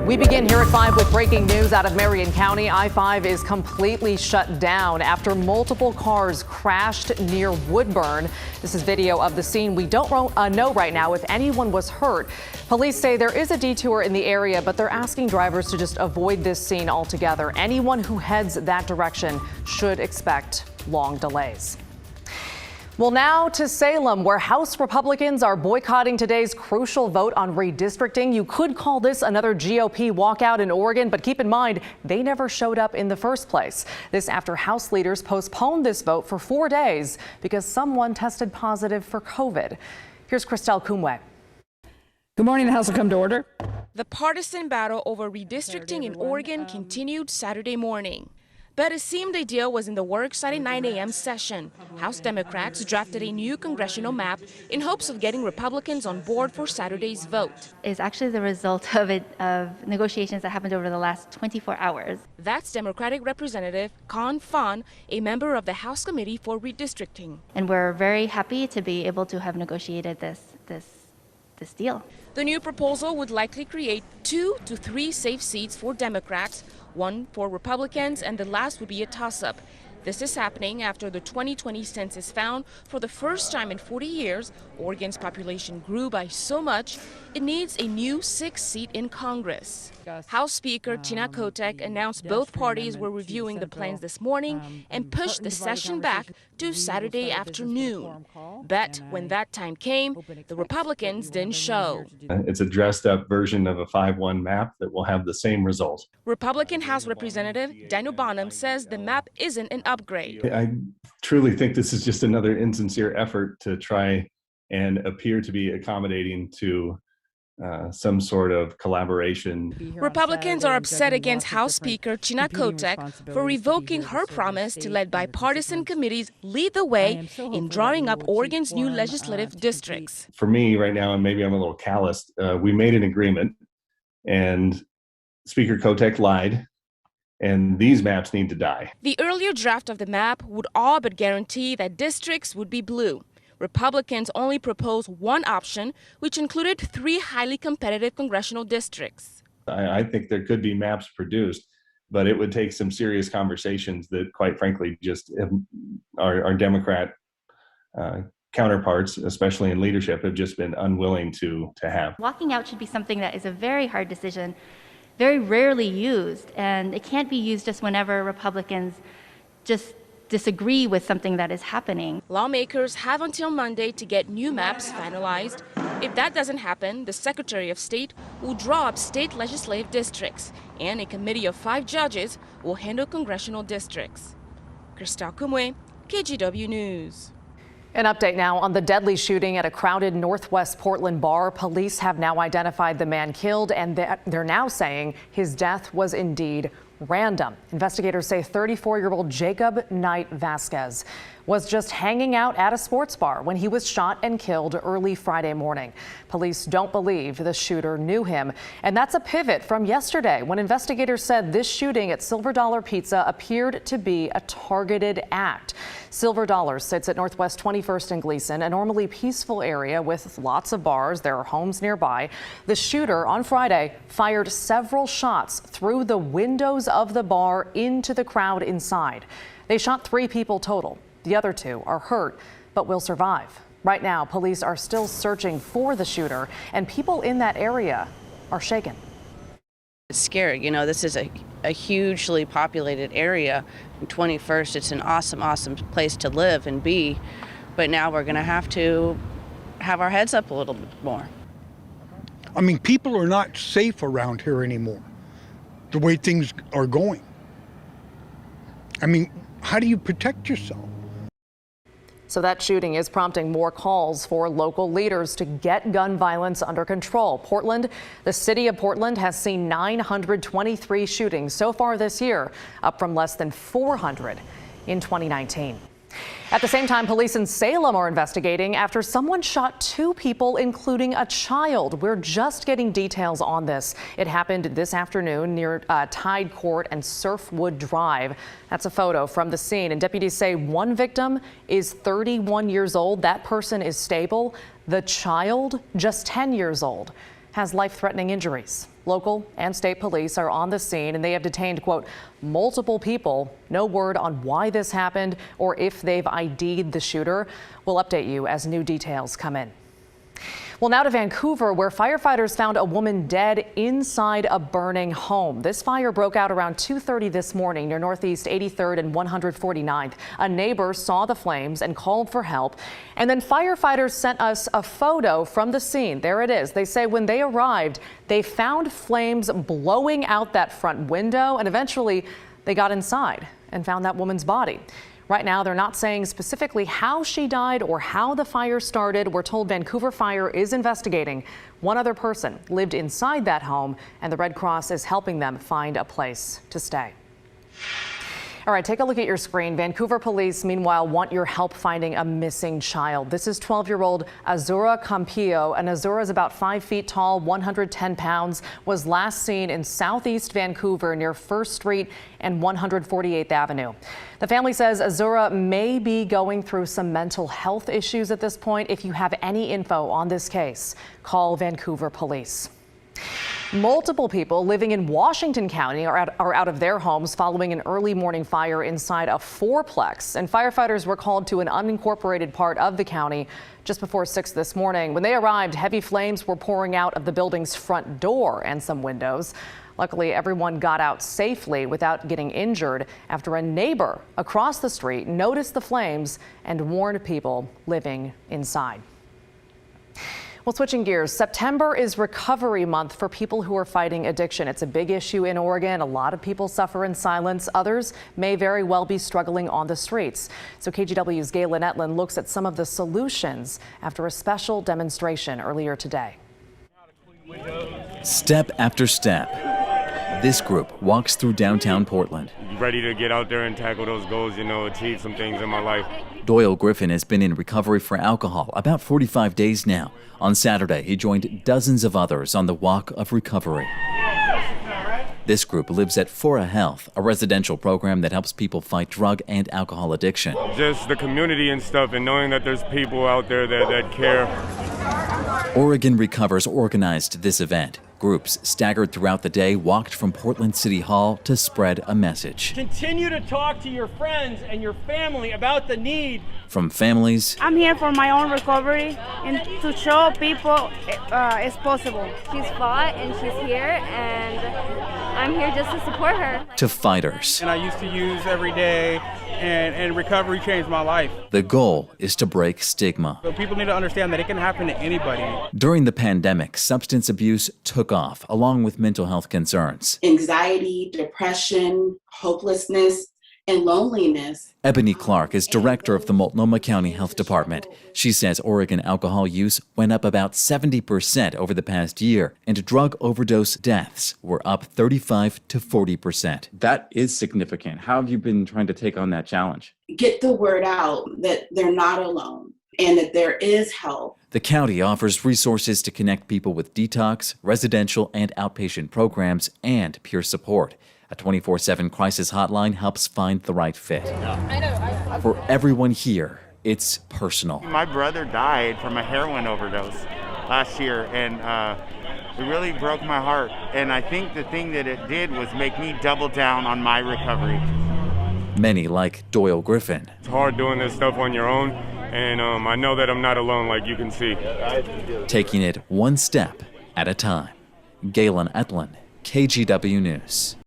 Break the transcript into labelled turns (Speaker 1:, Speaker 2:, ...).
Speaker 1: We begin here at 5 with breaking news out of Marion County. I-5 is completely shut down after multiple cars crashed near Woodburn. This is video of the scene. We don't know right now if anyone was hurt. Police say there is a detour in the area, but they're asking drivers to just avoid this scene altogether. Anyone who heads that direction should expect long delays. Well, now to Salem, where House Republicans are boycotting today's crucial vote on redistricting. You could call this another GOP walkout in Oregon, but keep in mind, they never showed up in the first place. This after House leaders postponed this vote for 4 days because someone tested positive for COVID. Here's Christelle Kumwe.
Speaker 2: Good morning. The House will come to order.
Speaker 3: The partisan battle over redistricting in Oregon continued Saturday morning. But it seemed a deal was in the works at a 9 a.m. session. House Democrats drafted a new congressional map in hopes of getting Republicans on board for Saturday's vote.
Speaker 4: It's actually the result of negotiations that happened over the last 24 hours.
Speaker 3: That's Democratic Representative Con Fan, a member of the House Committee for Redistricting.
Speaker 4: And we're very happy to be able to have negotiated this deal.
Speaker 3: The new proposal would likely create 2 to 3 safe seats for Democrats, 1 for Republicans, and the last would be a toss-up. This is happening after the 2020 census found for the first time in 40 years, Oregon's population grew by so much, it needs a new 6th seat in Congress. House Speaker Tina Kotek announced both parties were reviewing the plans this morning and pushed the session back to Saturday afternoon. But when that time came, the Republicans didn't show.
Speaker 5: It's a dressed-up version of a 5-1 map that will have the same result.
Speaker 3: Republican House Representative Daniel Bonham says the map isn't an upgrade.
Speaker 5: I truly think this is just another insincere effort to try and appear to be accommodating to some sort of collaboration.
Speaker 3: Republicans are upset against House Speaker Tina Kotek for revoking her promise to let bipartisan committees lead the way in drawing up Oregon's new legislative districts.
Speaker 5: For me right now, and maybe I'm a little calloused, we made an agreement and Speaker Kotek lied, and these maps need to die.
Speaker 3: The earlier draft of the map would all but guarantee that districts would be blue. Republicans only proposed one option, which included 3 highly competitive congressional districts.
Speaker 5: I think there could be maps produced, but it would take some serious conversations that, quite frankly, just our Democrat counterparts, especially in leadership, have just been unwilling to have.
Speaker 4: Walking out should be something that is a very hard decision, very rarely used, and it can't be used just whenever Republicans just disagree with something that is happening.
Speaker 3: Lawmakers have until Monday to get new maps finalized. If that doesn't happen, the Secretary of State will draw up state legislative districts, and a committee of 5 judges will handle congressional districts. Christelle Kumwe, KGW News.
Speaker 1: An update now on the deadly shooting at a crowded Northwest Portland bar. Police have now identified the man killed, and they're now saying his death was indeed random. Investigators say 34-year-old Jacob Knight Vasquez was just hanging out at a sports bar when he was shot and killed early Friday morning. Police don't believe the shooter knew him, and that's a pivot from yesterday when investigators said this shooting at Silver Dollar Pizza appeared to be a targeted act. Silver Dollar sits at Northwest 21st and Gleason, a normally peaceful area with lots of bars. There are homes nearby. The shooter on Friday fired several shots through the windows of the bar into the crowd inside. They shot 3 people total. The other 2 are hurt, but will survive. Right now, police are still searching for the shooter, and people in that area are shaken.
Speaker 6: It's scary. You know, this is a hugely populated area. In 21st, it's an awesome place to live and be. But now we're going to have our heads up a little bit more.
Speaker 7: I mean, people are not safe around here anymore, the way things are going. I mean, how do you protect yourself?
Speaker 1: So that shooting is prompting more calls for local leaders to get gun violence under control. Portland, the city of Portland has seen 923 shootings so far this year, up from less than 400 in 2019. At the same time, police in Salem are investigating after someone shot 2 people, including a child. We're just getting details on this. It happened this afternoon near Tide Court and Surfwood Drive. That's a photo from the scene, and deputies say one victim is 31 years old. That person is stable. The child, just 10 years old. has life-threatening injuries. Local and state police are on the scene and they have detained, quote, multiple people. No word on why this happened or if they've ID'd the shooter. We'll update you as new details come in. Well, now to Vancouver, where firefighters found a woman dead inside a burning home. This fire broke out around 2:30 this morning near Northeast 83rd and 149th. A neighbor saw the flames and called for help. And then firefighters sent us a photo from the scene. There it is. They say when they arrived, they found flames blowing out that front window, and eventually they got inside and found that woman's body. Right now, they're not saying specifically how she died or how the fire started. We're told Vancouver Fire is investigating. One other person lived inside that home, and the Red Cross is helping them find a place to stay. All right, take a look at your screen. Vancouver police, meanwhile, want your help finding a missing child. This is 12-year-old Azura Campillo, and Azura is about 5 feet tall, 110 pounds, was last seen in southeast Vancouver near 1st Street and 148th Avenue. The family says Azura may be going through some mental health issues at this point. If you have any info on this case, call Vancouver Police. Multiple people living in Washington County are out of their homes following an early morning fire inside a fourplex, and firefighters were called to an unincorporated part of the county just before 6 this morning. When they arrived, heavy flames were pouring out of the building's front door and some windows. Luckily, everyone got out safely without getting injured after a neighbor across the street noticed the flames and warned people living inside. Well, switching gears, September is Recovery Month for people who are fighting addiction. It's a big issue in Oregon. A lot of people suffer in silence. Others may very well be struggling on the streets. So KGW's Galen Etlin looks at some of the solutions after a special demonstration earlier today.
Speaker 8: Step after step, this group walks through downtown Portland.
Speaker 9: Ready to get out there and tackle those goals, achieve some things in my life.
Speaker 8: Doyle Griffin has been in recovery for alcohol about 45 days now. On Saturday, he joined dozens of others on the Walk of Recovery. This group lives at Fora Health, a residential program that helps people fight drug and alcohol addiction.
Speaker 9: Just the community and stuff, and knowing that there's people out there that care.
Speaker 8: Oregon Recovers organized this event. Groups staggered throughout the day walked from Portland City Hall to spread a message.
Speaker 10: Continue to talk to your friends and your family about the need.
Speaker 8: From families.
Speaker 11: I'm here for my own recovery and to show people it's possible.
Speaker 12: She's fought and she's here, and I'm here just to support her.
Speaker 8: To fighters.
Speaker 10: And I used to use every day, and recovery changed my life.
Speaker 8: The goal is to break stigma.
Speaker 10: So people need to understand that it can happen to anybody.
Speaker 8: During the pandemic, substance abuse took off, along with mental health concerns.
Speaker 13: Anxiety, depression, hopelessness, and loneliness.
Speaker 8: Ebony Clark is director of the Multnomah County Health Department. She says Oregon alcohol use went up about 70% over the past year, and drug overdose deaths were up 35 to 40%.
Speaker 14: That is significant. How have you been trying to take on that challenge?
Speaker 13: Get the word out that they're not alone and that there is help.
Speaker 8: The county offers resources to connect people with detox, residential and outpatient programs, and peer support. A 24/7 crisis hotline helps find the right fit. For everyone here, it's personal.
Speaker 15: My brother died from a heroin overdose last year, and it really broke my heart. And I think the thing that it did was make me double down on my recovery.
Speaker 8: Many, like Doyle Griffin.
Speaker 9: It's hard doing this stuff on your own, and I know that I'm not alone, like you can see.
Speaker 8: Taking it one step at a time. Galen Etlin, KGW News.